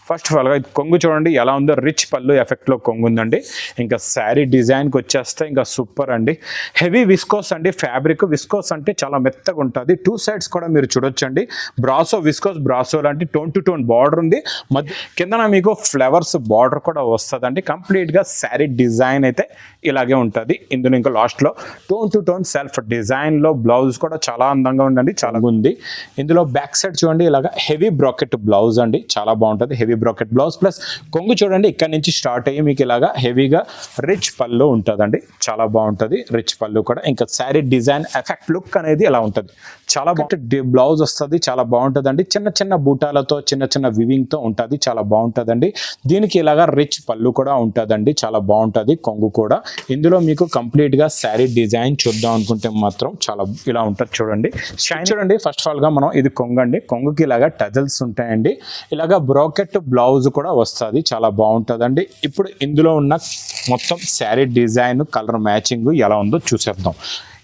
First of ఆల్గా కొంగు చూడండి ఎలా ఉందో, రిచ్ పళ్ళు ఎఫెక్ట్లో కొంగు ఉందండి. ఇంకా శారీ డిజైన్కి వచ్చేస్తే ఇంకా సూపర్ అండి. హెవీ విస్కోస్ అండి, ఫ్యాబ్రిక్ విస్కోస్ అంటే చాలా మెత్తగా ఉంటుంది. టూ సైడ్స్ కూడా మీరు చూడొచ్చండి. బ్రాసో విస్కోస్ బ్రాసో లాంటి టోన్ టు టోన్ బార్డర్ ఉంది. కిందన మీకు ఫ్లవర్స్ బార్డర్ కూడా వస్తుందండి. కంప్లీట్గా శారీ డిజైన్ అయితే ఇలాగే ఉంటుంది. ఇందులో ఇంకా లాస్ట్లో టోన్ టు టోన్ సెల్ఫ్ డిజైన్లో బ్లౌజ్ కూడా చాలా అందంగా ఉందండి, చాలా ఉంది. ఇందులో బ్యాక్ సైడ్ చూడండి ఇలాగా హెవీ బ్రాకెట్ బ్లౌజ్ అండి, చాలా బాగుంటుంది. హెవీ బ్రాకెట్ బ్లౌజ్ ప్లస్ కొంగు చూడండి ఇక్కడ నుంచి స్టార్ట్ అయ్యి మీకు ఇలాగా హెవీగా రిచ్ పళ్ళు ఉంటుందండి, చాలా బాగుంటుంది. రిచ్ పళ్ళు కూడా ఇంకా శారీ డిజైన్ ఎఫెక్ట్ లుక్ అనేది ఇలా ఉంటుంది, చాలా బాగుంటుంది. బ్లౌజ్ వస్తుంది, చాలా బాగుంటుందండి. చిన్న చిన్న బూటాలతో చిన్న చిన్న వివింగ్తో ఉంటుంది, చాలా బాగుంటుందండి. దీనికి ఇలాగా రిచ్ పళ్ళు కూడా ఉంటుందండి, చాలా బాగుంటుంది. కొంగు కూడా ఇందులో మీకు కంప్లీట్గా శారీ డిజైన్ చూద్దాం అనుకుంటే మాత్రం చాలా ఇలా ఉంటుంది. చూడండి షైన్ చూడండి. ఫస్ట్ ఆఫ్ ఆల్గా మనం ఇది కొంగు అండి, కొంగుకి ఇలాగా టజల్స్ ఉంటాయండి. ఇలాగా బ్రాకెట్ బ్లౌజ్ కూడా వస్తుంది, చాలా బాగుంటుందండి. ఇప్పుడు ఇందులో ఉన్న మొత్తం శారీ డిజైన్ కలర్ మ్యాచింగ్ ఎలా ఉందో చూసేద్దాం.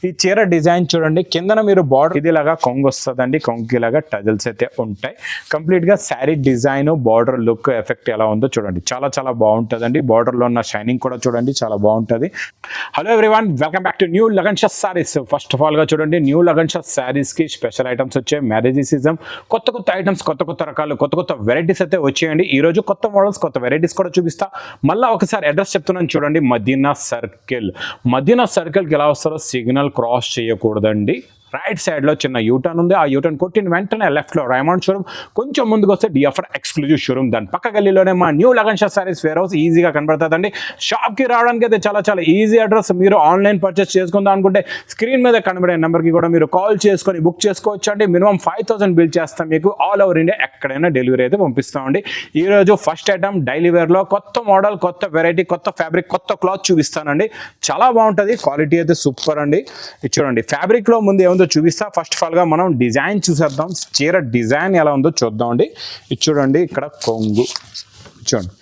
ఈ చీర డిజైన్ చూడండి, కిందన మీరు బార్డర్ ఇది ఇలాగా కొంగు వస్తుందండి, కొంగుకి ఇలాగా టజల్స్ అయితే ఉంటాయి. కంప్లీట్గా sari design border look effect ఎలా ఉందో చూడండి, చాలా చాలా బాగుంటుందండి. బార్డర్లో ఉన్న షైనింగ్ కూడా చూడండి, చాలా బాగుంటుంది. Hello everyone, welcome back to new Lagan Shah saris. First of ఆల్గా చూడండి, న్యూ లగన్ షా సారీస్కి స్పెషల్ ఐటమ్స్ వచ్చాయి. మ్యారేజ్ సీజన్, కొత్త కొత్త ఐటమ్స్, కొత్త కొత్త రకాలు, కొత్త కొత్త వెరైటీస్ అయితే వచ్చాయండి. ఈరోజు కొత్త మోడల్స్, కొత్త వెరైటీస్ కూడా చూపిస్తా. మళ్ళీ ఒకసారి అడ్రస్ చెప్తున్నాను చూడండి, మదీనా సర్కిల్. మదీనా సర్కిల్కి ఎలా వస్తారో సిగ్నల్ క్రాస్ చేయకూడదండి. రైట్ సైడ్లో చిన్న యూటర్న్ ఉంది, ఆ యూటర్న్ కొట్టిన వెంటనే లెఫ్ట్లో రైమండ్ షోరూమ్, కొంచెం ముందుకు వస్తే డిఎఫ్ఆర్ ఎక్స్క్లూజివ్ షోరూమ్, దాని పక్క గల్లీలోనే మా new Lagan Shah sarees warehouse ఈజీగా కనబడుతుందండి. షాప్కి రావడానికి అయితే చాలా చాలా ఈజీ అడ్రస్. మీరు ఆన్లైన్ పర్చేస్ చేసుకుందాం అనుకుంటే స్క్రీన్ మీద కనబడే నెంబర్కి కూడా మీరు కాల్ చేసుకొని బుక్ చేసుకోవచ్చు అండి. మినిమం 5000 బిల్ చేస్తాం, మీకు ఆల్ ఓవర్ ఇండియా ఎక్కడైనా డెలివరీ అయితే పంపిస్తామండి. ఈరోజు ఫస్ట్ ఐటమ్ డైలీ వేర్లో కొత్త మోడల్, కొత్త వెరైటీ, కొత్త ఫ్యాబ్రిక్, కొత్త క్లాత్ చూపిస్తానండి. చాలా బాగుంటుంది, క్వాలిటీ అయితే సూపర్ అండి. ఇది చూడండి, ఫ్యాబ్రిక్లో ముందు ఏముందో చూపిస్తా. ఫస్ట్ ఆఫ్ ఆల్గా మనం డిజైన్ చూసేద్దాం. చీర డిజైన్ ఎలా ఉందో చూద్దాం అండి. ఇది చూడండి, ఇక్కడ కొంగు చూడండి,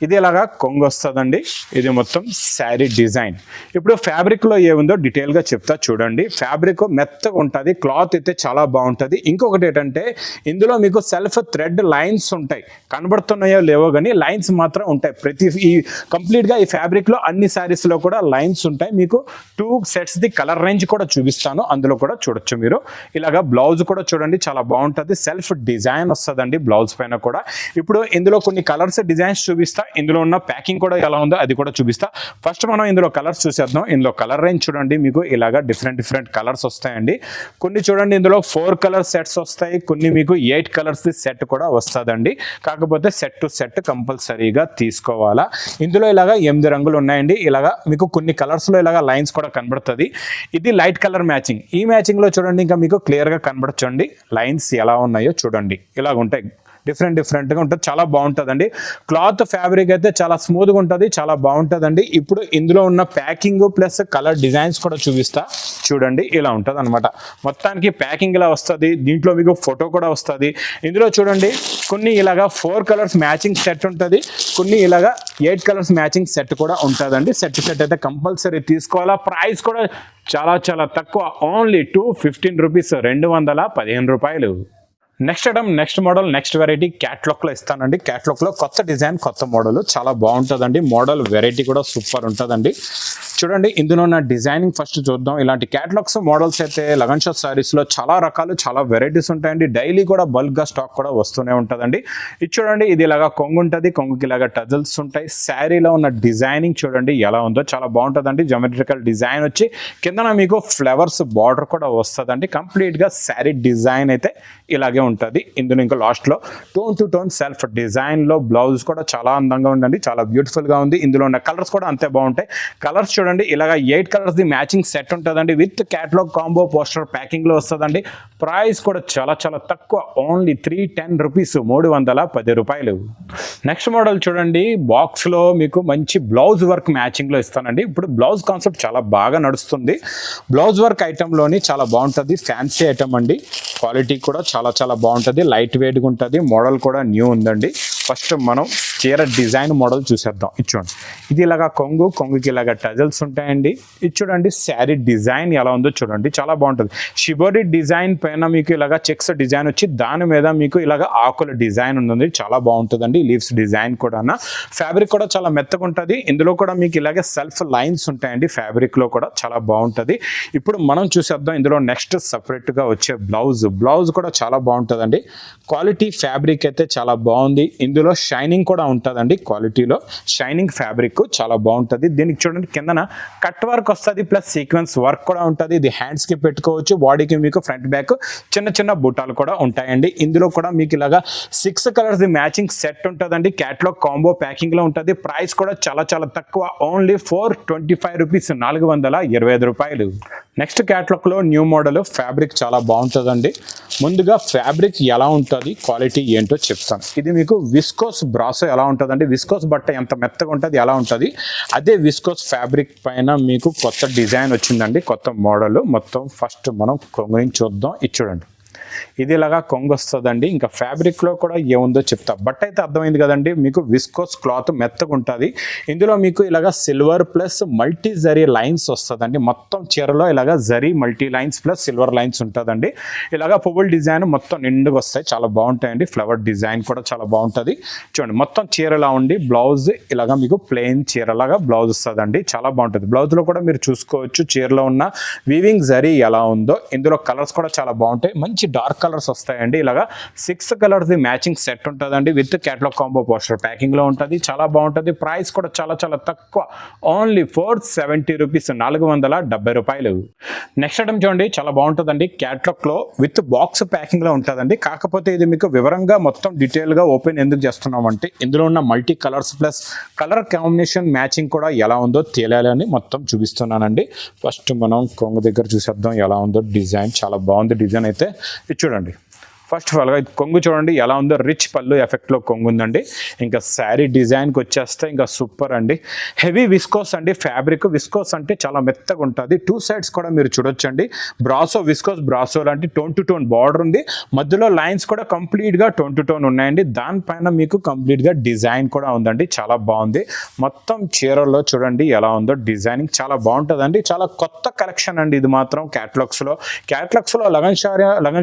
ఇది ఇలాగా కొంగు వస్తుందండి. ఇది మొత్తం శారీ డిజైన్. ఇప్పుడు ఫ్యాబ్రిక్లో ఏముందో డీటెయిల్గా చెప్తా చూడండి. ఫ్యాబ్రిక్ మెత్తగా ఉంటుంది, క్లాత్ అయితే చాలా బాగుంటుంది. ఇంకొకటి ఏంటంటే ఇందులో మీకు సెల్ఫ్ థ్రెడ్ లైన్స్ ఉంటాయి, కనబడుతున్నాయో లేవో కానీ లైన్స్ మాత్రం ఉంటాయి. ఈ కంప్లీట్గా ఈ ఫ్యాబ్రిక్లో అన్ని శారీస్లో కూడా లైన్స్ ఉంటాయి. మీకు 2 సెట్స్ది కలర్ రేంజ్ కూడా చూపిస్తాను, అందులో కూడా చూడొచ్చు మీరు. ఇలాగా బ్లౌజ్ కూడా చూడండి, చాలా బాగుంటుంది. సెల్ఫ్ డిజైన్ వస్తుందండి బ్లౌజ్ పైన కూడా. ఇప్పుడు ఇందులో కొన్ని కలర్స్ డిజైన్స్ చూపిస్తా, ఇందులో ఉన్న ప్యాకింగ్ కూడా ఎలా ఉందో అది కూడా చూపిస్తా. ఫస్ట్ మనం ఇందులో కలర్స్ చూసేద్దాం. ఇందులో కలర్ రేంజ్ చూడండి, మీకు ఇలాగా డిఫరెంట్ కలర్స్ వస్తాయండి. కొన్ని చూడండి ఇందులో 4 కలర్ సెట్స్ వస్తాయి, కొన్ని మీకు 8 కలర్స్ సెట్ కూడా వస్తుందండి. కాకపోతే సెట్ టు సెట్ కంపల్సరీగా తీసుకోవాలా. ఇందులో ఇలాగా 8 రంగులు ఉన్నాయండి. ఇలాగా మీకు కొన్ని కలర్స్లో ఇలాగా లైన్స్ కూడా కనబడుతుంది. ఇది లైట్ కలర్ మ్యాచింగ్. ఈ మ్యాచింగ్లో చూడండి ఇంకా మీకు క్లియర్గా కనబడచ్చండి లైన్స్ ఎలా ఉన్నాయో చూడండి. ఇలాగ ఉంటాయి, డిఫరెంట్గా ఉంటుంది, చాలా బాగుంటుందండి. క్లాత్ ఫ్యాబ్రిక్ అయితే చాలా స్మూత్గా ఉంటుంది, చాలా బాగుంటుందండి. ఇప్పుడు ఇందులో ఉన్న ప్యాకింగ్ ప్లస్ కలర్ డిజైన్స్ కూడా చూపిస్తా చూడండి. ఇలా ఉంటుంది అనమాట. మొత్తానికి ప్యాకింగ్ ఇలా వస్తుంది. దీంట్లో మీకు ఫోటో కూడా వస్తుంది. ఇందులో చూడండి కొన్ని ఇలాగా 4 కలర్స్ మ్యాచింగ్ సెట్ ఉంటుంది, కొన్ని ఇలాగా 8 కలర్స్ మ్యాచింగ్ సెట్ కూడా ఉంటుందండి. సెట్ అయితే కంపల్సరీ తీసుకోవాలా. ప్రైస్ కూడా చాలా చాలా తక్కువ, ఓన్లీ 215 రూపీస్, 215 రూపాయలు. Next item, next model, next variety క్యాట్లాగ్లో ఇస్తానండి. క్యాట్లాగ్లో కొత్త డిజైన్, కొత్త మోడల్, చాలా బాగుంటుందండి. మోడల్ వెరైటీ కూడా సూపర్ ఉంటుందండి. చూడండి ఇందులో ఉన్న డిజైనింగ్ ఫస్ట్ చూద్దాం. ఇలాంటి క్యాటలాగ్స్ మోడల్స్ అయితే లగన్ షా సారీస్లో చాలా రకాలు, చాలా వెరైటీస్ ఉంటాయండి. డైలీ కూడా బల్క్గా స్టాక్ కూడా వస్తూనే ఉంటుందండి. ఇది చూడండి, ఇది ఇలాగా కొంగు ఉంటుంది, కొంగుకి ఇలాగా టజల్స్ ఉంటాయి. శారీలో ఉన్న డిజైనింగ్ చూడండి ఎలా ఉందో, చాలా బాగుంటుందండి. జామెట్రికల్ డిజైన్ వచ్చి కిందన మీకు ఫ్లవర్స్ బార్డర్ కూడా వస్తుందండి. కంప్లీట్గా శారీ డిజైన్ అయితే ఇలాగే ఉంటుంది. ఇందులో ఇంకా లాస్ట్లో టోన్ టు టోన్ సెల్ఫ్ డిజైన్లో బ్లౌజ్ కూడా చాలా అందంగా ఉందండి, చాలా బ్యూటిఫుల్గా ఉంది. ఇందులో ఉన్న కలర్స్ కూడా అంతే బాగుంటాయి. కలర్స్ చూడండి ఇలాగా 8 కలర్స్ ది మ్యాచింగ్ సెట్ ఉంటుందండి. With catalogue combo poster packing లో వస్తుందండి. ప్రైస్ కూడా చాలా చాలా తక్కువ, ఓన్లీ 310 రూపీస్, 310 రూపాయలు. నెక్స్ట్ మోడల్ చూడండి, బాక్స్ లో మీకు మంచి బ్లౌజ్ వర్క్ మ్యాచింగ్ లో ఇస్తానండి. ఇప్పుడు బ్లౌజ్ కాన్సెప్ట్ చాలా బాగా నడుస్తుంది. బ్లౌజ్ వర్క్ ఐటమ్ లోని చాలా బాగుంటుంది, ఫ్యాన్సీ ఐటమ్ అండి. క్వాలిటీ కూడా చాలా చాలా బాగుంటుంది, లైట్ వెయిట్గా ఉంటుంది. మోడల్ కూడా న్యూ ఉందండి. ఫస్ట్ మనం చీర డిజైన్ మోడల్ చూసేద్దాం. చూడండి, ఇది ఇలాగా కొంగుకి ఇలాగా టజల్స్ ఉంటాయండి. ఇది చూడండి శారీ డిజైన్ ఎలా ఉందో చూడండి, చాలా బాగుంటుంది. షిబోరి డిజైన్ పైన మీకు ఇలాగా చెక్స్ డిజైన్ వచ్చి దాని మీద మీకు ఇలాగ ఆకుల డిజైన్ ఉంది, చాలా బాగుంటుందండి. లీవ్స్ డిజైన్ కూడా, ఫ్యాబ్రిక్ కూడా చాలా మెత్తగా ఉంటుంది. ఇందులో కూడా మీకు ఇలాగే సెల్ఫ్ లైన్స్ ఉంటాయండి, ఫ్యాబ్రిక్ లో కూడా చాలా బాగుంటుంది. ఇప్పుడు మనం చూసేద్దాం ఇందులో నెక్స్ట్ సపరేట్ గా వచ్చే బ్లౌజ్ కూడా చాలా బాగుంటుందండి. క్వాలిటీ ఫ్యాబ్రిక్ అయితే చాలా బాగుంది. ఇందులో షైనింగ్ కూడా ఉంటుందండి, క్వాలిటీలో షైనింగ్ ఫ్యాబ్రిక్ చాలా బాగుంటుంది. దీనికి చూడండి కిందన కట్ వర్క్ వస్తుంది, ప్లస్ సీక్వెన్స్ వర్క్ కూడా ఉంటుంది. ఇది హ్యాండ్స్ కి పెట్టుకోవచ్చు, బాడీకి మీకు ఫ్రంట్ బ్యాక్ చిన్న బుట్టాలు కూడా ఉంటాయండి. ఇందులో కూడా మీకు ఇలాగా 6 కలర్స్ మ్యాచింగ్ సెట్ ఉంటుందండి. క్యాట్లాగ్ కాంబో ప్యాకింగ్ లో ఉంటుంది. ప్రైస్ కూడా చాలా తక్కువ, ఓన్లీ 425 రూపీస్, 425 రూపాయలు. నెక్స్ట్ క్యాట్లాగ్ లో న్యూ మోడల్ ఫ్యాబ్రిక్ చాలా బాగుంటుందండి. ముందుగా ఫ్యాబ్రిక్ ఎలా ఉంటుంది, క్వాలిటీ ఏంటో చెప్తాను. ఇది మీకు విస్కోస్ బ్రాసో ఎలా ఉంటుందండి, విస్కోస్ బట్ట ఎంత మెత్తగా ఉంటుంది ఎలా ఉంటుంది, అదే విస్కోస్ ఫ్యాబ్రిక్ పైన మీకు కొత్త డిజైన్ వచ్చిందండి, కొత్త మోడల్. మొత్తం ఫస్ట్ మనం కొంగుని చూద్దాం. ఇది చూడండి, ఇది ఇలాగా కొంగు వస్తుందండి. ఇంకా ఫ్యాబ్రిక్ లో కూడా ఏముందో చెప్తా. బట్ అయితే అర్థమైంది కదండి, మీకు విస్కోస్ క్లాత్ మెత్తగా ఉంటుంది. ఇందులో మీకు ఇలాగా silver plus multi zari lines వస్తుందండి. మొత్తం చీరలో ఇలాగా zari multi lines plus silver lines ఉంటుందండి. ఇలాగా పువ్వుల డిజైన్ మొత్తం నిండుగా వస్తాయి, చాలా బాగుంటాయండి. ఫ్లవర్ డిజైన్ కూడా చాలా బాగుంటుంది. చూడండి, మొత్తం చీరలా ఉండి బ్లౌజ్ ఇలాగా మీకు ప్లెయిన్ చీరలాగా బ్లౌజ్ వస్తుందండి, చాలా బాగుంటుంది. బ్లౌజ్ లో కూడా మీరు చూసుకోవచ్చు చీరలో ఉన్న వీవింగ్ జరీ ఎలా ఉందో. ఇందులో కలర్స్ కూడా చాలా బాగుంటాయి, మంచి డార్క్ కలర్స్ వస్తాయండి. ఇలాగా 6 కలర్స్ మ్యాచింగ్ సెట్ ఉంటుందండి, with catalogue combo poster packing లో ఉంటుంది, చాలా బాగుంటుంది. ప్రైస్ కూడా చాలా తక్కువ, ఓన్లీ 470 రూపీస్, 470 రూపాయలు. నెక్స్ట్ ఐటమ్ చూడండి, చాలా బాగుంటుందండి. క్యాట్లాగ్ లో విత్ బాక్స్ ప్యాకింగ్ లో ఉంటుందండి. కాకపోతే ఇది మీకు వివరంగా మొత్తం డీటెయిల్ గా ఓపెన్ ఎందుకు చేస్తున్నామంటే ఇందులో ఉన్న multi colours plus colour combination matching కూడా ఎలా ఉందో తెలియాలని మొత్తం చూపిస్తున్నానండి. ఫస్ట్ మనం కొంగు దగ్గర చూసేద్దాం ఎలా ఉందో. డిజైన్ చాలా బాగుంది, డిజైన్ అయితే. ఇది చూడండి, ఫస్ట్ ఆఫ్ ఆల్గా ఇది కొంగు చూడండి ఎలా ఉందో, రిచ్ పళ్ళు ఎఫెక్ట్లో కొంగు ఉందండి. ఇంకా శారీ డిజైన్కి వచ్చేస్తే ఇంకా సూపర్ అండి. హెవీ విస్కోస్ అండి, ఫ్యాబ్రిక్ విస్కోస్ అంటే చాలా మెత్తగా ఉంటుంది. 2 సైడ్స్ కూడా మీరు చూడొచ్చండి. బ్రాసో విస్కోస్ బ్రాసో లాంటి టోన్ టు టోన్ బార్డర్ ఉంది, మధ్యలో లైన్స్ కూడా కంప్లీట్గా టోన్ టు టోన్ ఉన్నాయండి. దానిపైన మీకు కంప్లీట్గా డిజైన్ కూడా ఉందండి, చాలా బాగుంది. మొత్తం చీరల్లో చూడండి ఎలా ఉందో, డిజైనింగ్ చాలా బాగుంటుందండి. చాలా కొత్త కలెక్షన్ అండి ఇది మాత్రం. క్యాట్లాగ్స్లో లగన్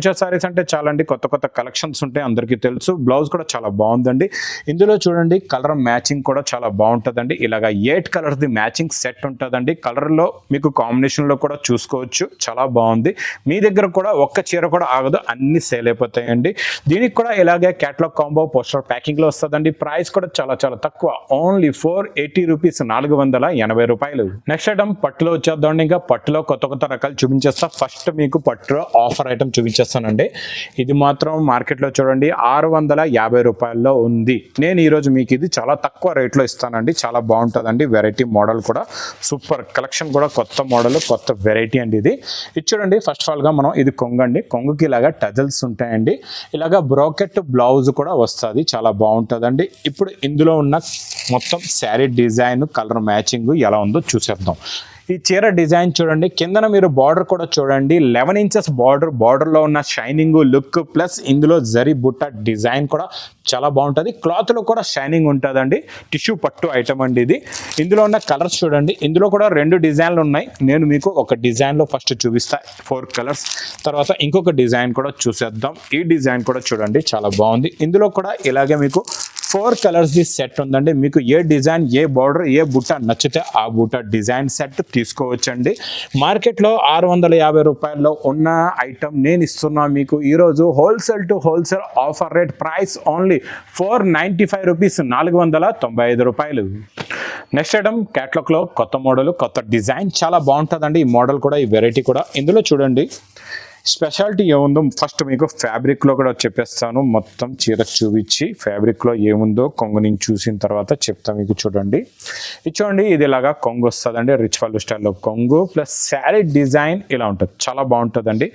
షా సారీస్ అంటే చాలా అండి, కొత్త కలెక్షన్స్ ఉంటాయి, అందరికీ తెలుసు. బ్లౌజ్ కూడా చాలా బాగుందండి. ఇందులో చూడండి కలర్ మ్యాచింగ్ కూడా చాలా బాగుంటుందండి. ఇలాగా 8 కలర్స్ ది మ్యాచింగ్ సెట్ ఉంటుందండి. కలర్లో మీకు కాంబినేషన్లో కూడా చూసుకోవచ్చు, చాలా బాగుంది. మీ దగ్గర కూడా ఒక్క చీర కూడా ఆగదు, అన్ని సేల్ అయిపోతాయండి. దీనికి కూడా ఇలాగే క్యాట్లాగ్ కాంబో పోస్టర్ ప్యాకింగ్లో వస్తుందండి. ప్రైస్ కూడా చాలా తక్కువ, ఓన్లీ 480 రూపీస్, 480 రూపాయలు. నెక్స్ట్ ఐటమ్ పట్టులో వచ్చేద్దాం. ఇంకా పట్టులో కొత్త రకాలు చూపించేస్తా. ఫస్ట్ మీకు పట్టులో ఆఫర్ ఐటమ్ చూపించేస్తానండి. ఇది మాత్రం మార్కెట్లో చూడండి 650 రూపాయల్లో ఉంది. నేను ఈరోజు మీకు ఇది చాలా తక్కువ రేట్లో ఇస్తానండి, చాలా బాగుంటుందండి. వెరైటీ మోడల్ కూడా సూపర్, కలెక్షన్ కూడా కొత్త మోడల్, కొత్త వెరైటీ అండి. ఇది చూడండి, ఫస్ట్ ఆఫ్ ఆల్గా మనం ఇది కొంగండి. కొంగుకి ఇలాగా టజల్స్ ఉంటాయండి. ఇలాగా బ్రోకెట్ బ్లౌజ్ కూడా వస్తుంది, చాలా బాగుంటుందండి. ఇప్పుడు ఇందులో ఉన్న మొత్తం శారీ డిజైన్ కలర్ మ్యాచింగ్ ఎలా ఉందో చూసేద్దాం. ఈ చీర డిజైన్ చూడండి, కిందన మీరు బార్డర్ కూడా చూడండి, 11 ఇంచెస్ బార్డర్లో ఉన్న షైనింగ్ లుక్ ప్లస్ ఇందులో జరీ బుట్ట డిజైన్ కూడా చాలా బాగుంటుంది. క్లాత్లో కూడా షైనింగ్ ఉంటుందండి. టిష్యూ పట్టు ఐటమ్ అండి ఇది. ఇందులో ఉన్న కలర్స్ చూడండి, ఇందులో కూడా 2 డిజైన్లు ఉన్నాయి. నేను మీకు ఒక డిజైన్లో ఫస్ట్ చూపిస్తా, 4 కలర్స్. తర్వాత ఇంకొక డిజైన్ కూడా చూసేద్దాం. ఈ డిజైన్ కూడా చూడండి చాలా బాగుంది. ఇందులో కూడా ఇలాగే మీకు 4 కలర్స్ ది సెట్ ఉందండి. మీకు ఏ డిజైన్, ఏ బార్డర్, ఏ బుట్ట నచ్చితే ఆ బుట్ట డిజైన్ సెట్ తీసుకోవచ్చండి. మార్కెట్లో 650 రూపాయల్లో ఉన్న ఐటమ్ నేను ఇస్తున్నా మీకు ఈరోజు wholesale to wholesale offer rate. Price only 495 rupees, 495 రూపాయలు. నెక్స్ట్ ఐటమ్ క్యాట్లాగ్లో కొత్త మోడల్, కొత్త డిజైన్ చాలా బాగుంటుందండి. ఈ మోడల్ కూడా, ఈ వెరైటీ కూడా. ఇందులో చూడండి స్పెషాలిటీ ఏముందో ఫస్ట్ మీకు ఫ్యాబ్రిక్లో కూడా చెప్పేస్తాను. మొత్తం చీర చూపించి ఫ్యాబ్రిక్లో ఏముందో కొంగు నుంచి చూసిన తర్వాత చెప్తాను మీకు. చూడండి, ఇది చూడండి, ఇది ఇలాగా కొంగు వస్తుందండి. రిచ్ పళ్ళు స్టైల్లో కొంగు ప్లస్ శారీ డిజైన్ ఇలా ఉంటుంది, చాలా బాగుంటుందండి.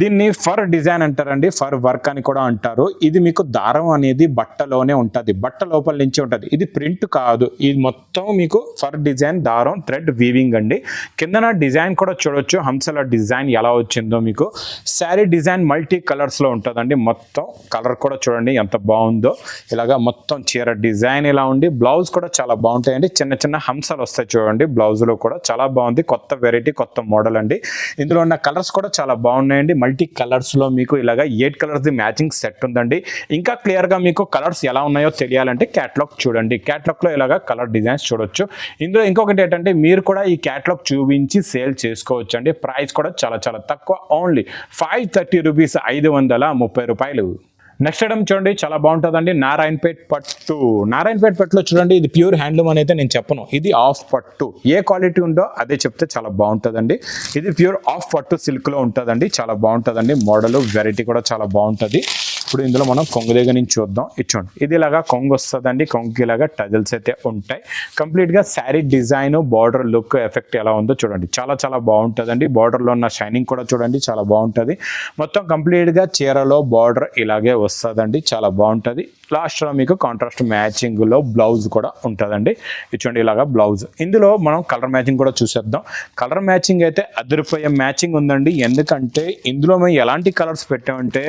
దీన్ని ఫర్ డిజైన్ అంటారండి, ఫర్ వర్క్ అని కూడా అంటారు. ఇది మీకు దారం అనేది బట్టలోనే ఉంటుంది, బట్ట లోపల నుంచి ఉంటుంది. ఇది ప్రింట్ కాదు, ఇది మొత్తం మీకు ఫర్ డిజైన్, దారం థ్రెడ్ వీవింగ్ అండి. కిందన డిజైన్ కూడా చూడొచ్చు, హంసల డిజైన్ ఎలా వచ్చిందో మీకు. శారీ డిజైన్ మల్టీ కలర్స్లో ఉంటుందండి. మొత్తం కలర్ కూడా చూడండి ఎంత బాగుందో. ఇలాగా మొత్తం చీర డిజైన్ ఇలా ఉండి బ్లౌజ్ కూడా చాలా బాగుంటాయండి. చిన్న చిన్న హంసలు వస్తాయి చూడండి బ్లౌజ్లో కూడా చాలా బాగుంది. కొత్త వెరైటీ కొత్త మోడల్ అండి. ఇందులో ఉన్న కలర్స్ కూడా చాలా బాగున్నాయండి. మల్టీ కలర్స్లో మీకు ఇలాగా 8 కలర్స్ది మ్యాచింగ్ సెట్ ఉందండి. ఇంకా క్లియర్గా మీకు కలర్స్ ఎలా ఉన్నాయో తెలియాలంటే క్యాటలాగ్ చూడండి. క్యాటలాగ్లో ఇలాగా కలర్ డిజైన్స్ చూడొచ్చు. ఇందులో ఇంకొకటి ఏంటంటే మీరు కూడా ఈ క్యాటలాగ్ చూపించి సేల్ చేసుకోవచ్చు అండి. ప్రైస్ కూడా చాలా చాలా తక్కువ, ఓన్లీ 530 రూపీస్, 530 రూపాయలు. నెక్స్ట్ ఐటమ్ చూడండి చాలా బాగుంటుందండి. నారాయణపేట్ పట్టు. నారాయణపేట్ పట్టులో చూడండి ఇది ప్యూర్ హ్యాండ్లూమ్ అని అయితే నేను చెప్పను, ఇది ఆఫ్ పట్టు. ఏ క్వాలిటీ ఉందో అదే చెప్తే చాలా బాగుంటుందండి. ఇది ప్యూర్ ఆఫ్ పట్టు సిల్క్లో ఉంటుందండి. చాలా బాగుంటుందండి. మోడల్ వెరైటీ కూడా చాలా బాగుంటుంది. ఇప్పుడు ఇందులో మనం కొంగు దగ్గర నుంచి చూద్దాం. ఇచ్చోండి ఇది ఇలాగా కొంగు వస్తుందండి. కొంగుకి ఇలాగా టజల్స్ అయితే ఉంటాయి. కంప్లీట్గా sari design border look effect ఎలా ఉందో చూడండి. చాలా చాలా బాగుంటుందండి. బార్డర్లో ఉన్న షైనింగ్ కూడా చూడండి చాలా బాగుంటుంది. మొత్తం కంప్లీట్గా చీరలో బార్డర్ ఇలాగే వస్తుందండి. చాలా బాగుంటుంది. లాస్ట్లో మీకు కాంట్రాస్ట్ మ్యాచింగ్లో బ్లౌజ్ కూడా ఉంటుందండి. ఇచ్చోండి ఇలాగా బ్లౌజ్. ఇందులో మనం కలర్ మ్యాచింగ్ కూడా చూసేద్దాం. కలర్ మ్యాచింగ్ అయితే అదిరిపోయే మ్యాచింగ్ ఉందండి. ఎందుకంటే ఇందులో మేము ఎలాంటి కలర్స్ పెట్టామంటే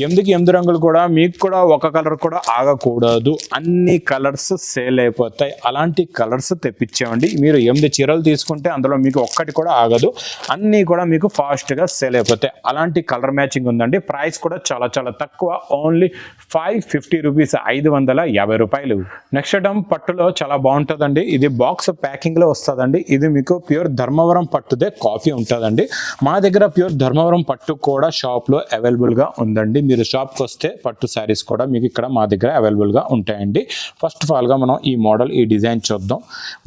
8 రంగులు కూడా మీకు కూడా ఒక కలర్ కూడా ఆగకూడదు. అన్ని కలర్స్ సేల్ అయిపోతాయి. అలాంటి కలర్స్ తెప్పించామండి. మీరు 8 చీరలు తీసుకుంటే అందులో మీకు ఒక్కటి కూడా ఆగదు. అన్నీ కూడా మీకు ఫాస్ట్గా సేల్ అయిపోతాయి. అలాంటి కలర్ మ్యాచింగ్ ఉందండి. ప్రైస్ కూడా చాలా చాలా తక్కువ, ఓన్లీ 550 రూపీస్, 550 రూపాయలు. నెక్స్ట్ ఐటమ్ పట్టులో చాలా బాగుంటుందండి. ఇది బాక్స్ ప్యాకింగ్లో వస్తుందండి. ఇది మీకు ప్యూర్ ధర్మవరం పట్టుదే కాపీ ఉంటుందండి. మా దగ్గర ప్యూర్ ధర్మవరం పట్టు కూడా షాప్లో అవైలబుల్గా ఉందండి. మీరు షాప్కి వస్తే పట్టు శారీస్ కూడా మీకు ఇక్కడ మా దగ్గర అవైలబుల్గా ఉంటాయండి. ఫస్ట్ ఆఫ్ ఆల్గా మనం ఈ మోడల్ ఈ డిజైన్ చూద్దాం.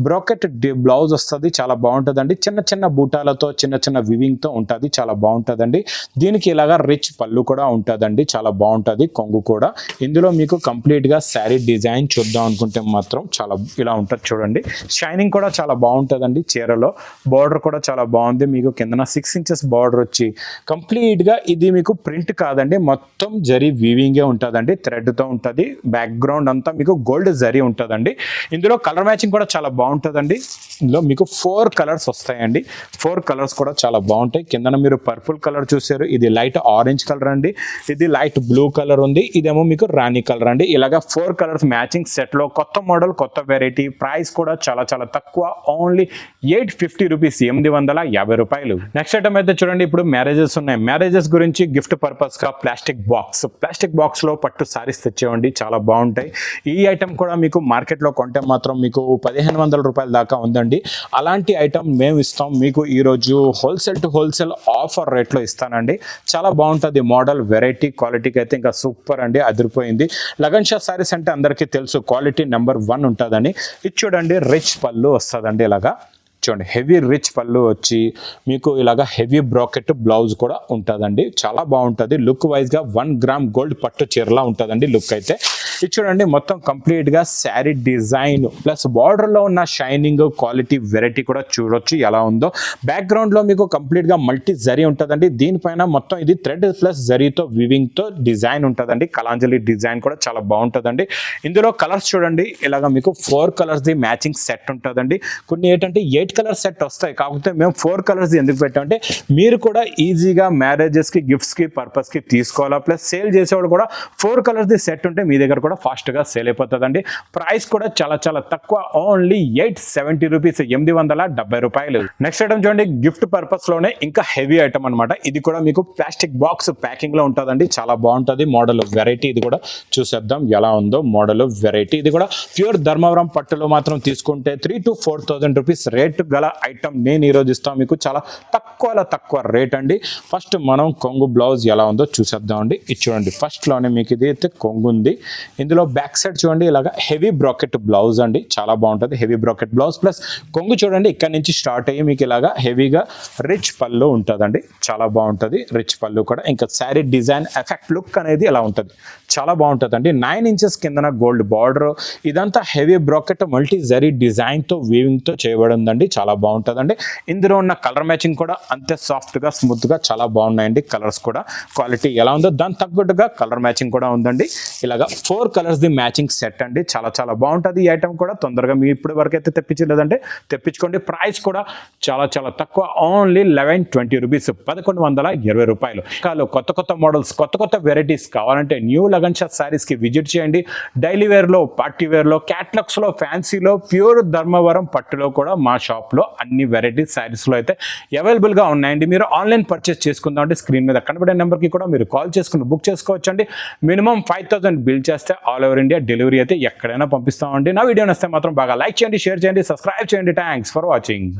బ్రోకెట్ బ్లౌజ్ వస్తుంది. చాలా బాగుంటుందండి. చిన్న చిన్న బూటాలతో చిన్న చిన్న వివింగ్తో ఉంటుంది. చాలా బాగుంటుందండి. దీనికి ఇలాగా రిచ్ పళ్ళు కూడా ఉంటుందండి. చాలా బాగుంటుంది. కొంగు కూడా. ఇందులో మీకు కంప్లీట్గా శారీ డిజైన్ చూద్దాం అనుకుంటే మాత్రం చాలా ఇలా ఉంటుంది చూడండి. షైనింగ్ కూడా చాలా బాగుంటుందండి. చీరలో బార్డర్ కూడా చాలా బాగుంది. మీకు కిందన 6 ఇంచెస్ బార్డర్ వచ్చి కంప్లీట్గా ఇది మీకు ప్రింట్ కాదండి, మొత్తం జరీ వీవింగే ఉంటుందండి. థ్రెడ్తో ఉంటుంది. బ్యాక్గ్రౌండ్ అంతా మీకు గోల్డ్ జరీ ఉంటుందండి. ఇందులో కలర్ మ్యాచింగ్ కూడా చాలా బాగుంటుందండి. ఇందులో మీకు 4 కలర్స్ వస్తాయండి. 4 కలర్స్ కూడా చాలా బాగుంటాయి. కిందన మీరు పర్పుల్ కలర్ చూసారు, ఇది లైట్ ఆరెంజ్ కలర్ అండి, ఇది లైట్ బ్లూ కలర్ ఉంది, ఇదేమో మీకు రాణి కలర్ అండి. ఇలాగా 4 కలర్స్ మ్యాచింగ్ సెట్లో కొత్త మోడల్ కొత్త వెరైటీ. ప్రైస్ కూడా చాలా చాలా తక్కువ, ఓన్లీ 850 రూపీస్, 850 రూపాయలు. నెక్స్ట్ ఐటమ్ అయితే చూడండి. ఇప్పుడు మ్యారేజెస్ ఉన్నాయి. మ్యారేజెస్ గురించి గిఫ్ట్ పర్పస్ గా ప్లాస్టిక్ బాక్స్ లో పట్టు సారీస్ తెచ్చేవండి. చాలా బాగుంటాయి. ఈ ఐటమ్ కూడా మీకు మార్కెట్లో కొంటే మాత్రం మీకు 1500 రూపాయల దాకా ఉందండి. అలాంటి ఐటమ్ మేము ఇస్తాం మీకు ఈరోజు హోల్సేల్ టు హోల్సేల్ ఆఫర్ రేట్లో ఇస్తానండి. చాలా బాగుంటుంది. మోడల్ వెరైటీ క్వాలిటీకి అయితే ఇంకా సూపర్ అండి, అదిరిపోయింది. లగన్ షా సారీస్ అంటే అందరికీ తెలుసు క్వాలిటీ నెంబర్ 1 ఉంటుందని. ఇది చూడండి రిచ్ పళ్ళు వస్తుందండి. ఇలాగా చూడండి హెవీ రిచ్ పళ్ళు వచ్చి మీకు ఇలాగా హెవీ బ్రాకెట్ బ్లౌజ్ కూడా ఉంటుందండి. చాలా బాగుంటుంది. లుక్ వైజ్గా 1 గ్రామ్ గోల్డ్ పట్టు చీరలా ఉంటుందండి లుక్ అయితే. ఇది చూడండి మొత్తం కంప్లీట్గా శారీ డిజైన్ ప్లస్ బార్డర్లో ఉన్న షైనింగ్ క్వాలిటీ వెరైటీ కూడా చూడొచ్చు ఎలా ఉందో. బ్యాక్గ్రౌండ్లో మీకు కంప్లీట్గా మల్టీ జరీ ఉంటుందండి. దీనిపైన మొత్తం ఇది థ్రెడ్ ప్లస్ జరీతో వివింగ్తో డిజైన్ ఉంటుందండి. కలాంజలి డిజైన్ కూడా చాలా బాగుంటుందండి. ఇందులో కలర్స్ చూడండి ఇలాగ మీకు 4 కలర్స్ది మ్యాచింగ్ సెట్ ఉంటుందండి. కొన్ని ఏంటంటే 8 కలర్ సెట్ వస్తాయి. కాకపోతే మేము 4 కలర్స్ ఎందుకు పెట్టామంటే మీరు కూడా ఈజీగా మ్యారేజెస్కి గిఫ్ట్స్కి పర్పస్కి తీసుకోవాలా. ప్లస్ సేల్ చేసేవాళ్ళు కూడా 4 కలర్స్ది సెట్ ఉంటే మీ దగ్గర కూడా ఫాస్ట్గా సేల్ అయిపోతుందండి. ప్రైస్ కూడా చాలా చాలా తక్కువ, ఓన్లీ 870 రూపీస్, 870 రూపాయలు. నెక్స్ట్ ఐటమ్ చూడండి గిఫ్ట్ పర్పస్లోనే ఇంకా హెవీ ఐటమ్ అనమాట. ఇది కూడా మీకు ప్లాస్టిక్ బాక్స్ ప్యాకింగ్లో ఉంటుందండి. చాలా బాగుంటుంది. మోడల్ వెరైటీ ఇది కూడా చూసేద్దాం ఎలా ఉందో. మోడల్ వెరైటీ ఇది కూడా ప్యూర్ ధర్మవరం పట్టులో మాత్రం తీసుకుంటే 3,000 to 4,000 రూపీస్ రేట్ గల ఐటమ్ నేను ఈరోజు ఇస్తాను మీకు. చాలా తక్కువ రేట్ అండి. ఫస్ట్ మనం కొంగు బ్లౌజ్ ఎలా ఉందో చూసేద్దామండి. ఇది చూడండి ఫస్ట్లోనే మీకు ఇది అయితే కొంగు ఉంది. ఇందులో బ్యాక్ సైడ్ చూడండి ఇలాగా హెవీ బ్రాకెట్ బ్లౌజ్ అండి. చాలా బాగుంటుంది. హెవీ బ్రాకెట్ బ్లౌజ్ ప్లస్ కొంగు చూడండి ఇక్కడ నుంచి స్టార్ట్ అయ్యి మీకు ఇలాగా హెవీగా రిచ్ పళ్ళు ఉంటుందండి. చాలా బాగుంటుంది. రిచ్ పళ్ళు కూడా ఇంకా శారీ డిజైన్ ఎఫెక్ట్ లుక్ అనేది ఎలా ఉంటుంది చాలా బాగుంటుందండి. 9 ఇంచెస్ కిందన గోల్డ్ బార్డర్. ఇదంతా హెవీ బ్రాకెట్ మల్టీ జరీ డిజైన్తో వీవింగ్తో చేయబడి ఉందండి. చాలా బాగుంటుందండి. ఇందులో ఉన్న కలర్ మ్యాచింగ్ కూడా అంతే సాఫ్ట్గా స్మూత్గా చాలా బాగున్నాయండి. కలర్స్ కూడా క్వాలిటీ ఎలా ఉందో దాని తగ్గట్టుగా కలర్ మ్యాచింగ్ కూడా ఉందండి. ఇలాగా 4 4 కలర్స్ ది మ్యాచింగ్ సెట్ అండి. చాలా చాలా బాగుంటుంది ఈ ఐటమ్ కూడా. తొందరగా మీ ఇప్పటి వరకు అయితే తెప్పించలేదంటే తెప్పించుకోండి. ప్రైస్ కూడా చాలా చాలా తక్కువ, ఓన్లీ 1120 రూపీస్, 1120 రూపాయలు. కాలు కొత్త కొత్త మోడల్స్, కొత్త కొత్త వెరైటీస్ కావాలంటే న్యూ లగన్ షా శారీస్కి విజిట్ చేయండి. డైలీ వేర్లో, పార్టీ వేర్లో, క్యాట్లాగ్స్లో, ఫ్యాన్సీలో, ప్యూర్ ధర్మవరం పట్టులో కూడా మా షాప్లో అన్ని వెరైటీస్ శారీస్లో అయితే అవైలబుల్గా ఉన్నాయండి. మీరు ఆన్లైన్ పర్చేస్ చేసుకుందాం అంటే స్క్రీన్ మీద కనబడే నెంబర్కి కూడా మీరు కాల్ చేసుకుని బుక్ చేసుకోవచ్చు అండి. మినిమం 5000 బిల్ చేస్తే ఆల్ ఓవర్ ఇండియా డెలివరీ అయితే ఎక్కడైనా పంపిస్తామండి. నా వీడియో నచ్చితే మాత్రం బాగా లైక్ చేయండి, షేర్ చేయండి, సబ్స్క్రైబ్ చేయండి. Thanks for watching.